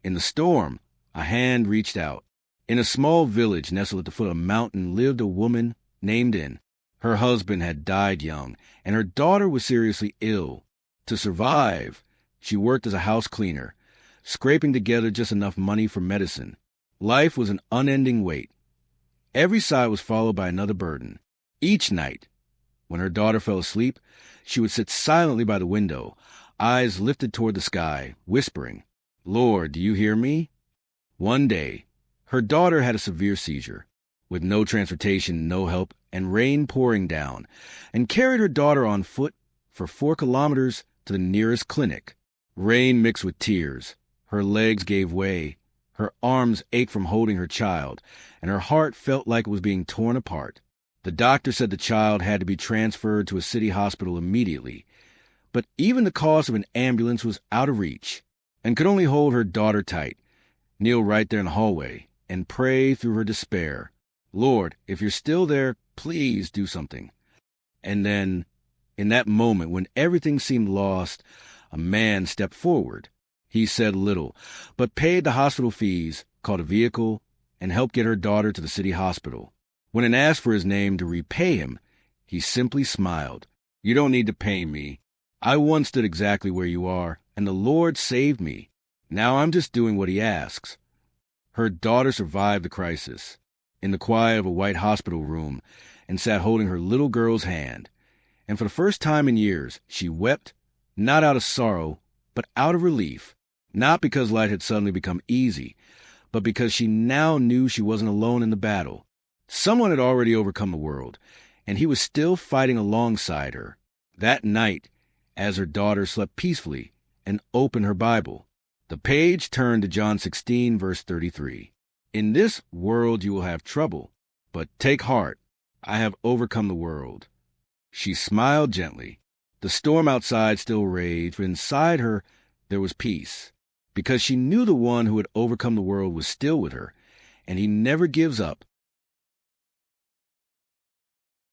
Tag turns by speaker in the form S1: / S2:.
S1: In the storm, a hand reached out. In a small village nestled at the foot of a mountain lived a woman named In. Her husband had died young, and her daughter was seriously ill. To survive, she worked as a house cleaner, scraping together just enough money for medicine. Life was an unending wait. Every sigh was followed by another burden. Each night, when her daughter fell asleep, she would sit silently by the window, eyes lifted toward the sky, whispering, "Lord, do you hear me?" One day, her daughter had a severe seizure, with no transportation, no help, and rain pouring down, and carried her daughter on foot for 4 kilometers to the nearest clinic. Rain mixed with tears. Her legs gave way. Her arms ached from holding her child, and her heart felt like it was being torn apart. The doctor said the child had to be transferred to a city hospital immediately, but even the cost of an ambulance was out of reach, and could only hold her daughter tight, kneel right there in the hallway, and pray through her despair, "Lord, if you're still there, please do something." And then, in that moment when everything seemed lost, a man stepped forward. He said little, but paid the hospital fees, called a vehicle, and helped get her daughter to the city hospital. When it asked for his name to repay him, he simply smiled. "You don't need to pay me. I once stood exactly where you are, and the Lord saved me. Now I'm just doing what he asks." Her daughter survived the crisis in the quiet of a white hospital room and sat holding her little girl's hand. And for the first time in years, she wept, not out of sorrow, but out of relief. Not because life had suddenly become easy, but because she now knew she wasn't alone in the battle. Someone had already overcome the world, and he was still fighting alongside her. That night, as her daughter slept peacefully and opened her Bible, the page turned to John 16, verse 33. "In this world you will have trouble, but take heart, I have overcome the world." She smiled gently. The storm outside still raged, but inside her there was peace, because she knew the one who had overcome the world was still with her, and he never gives up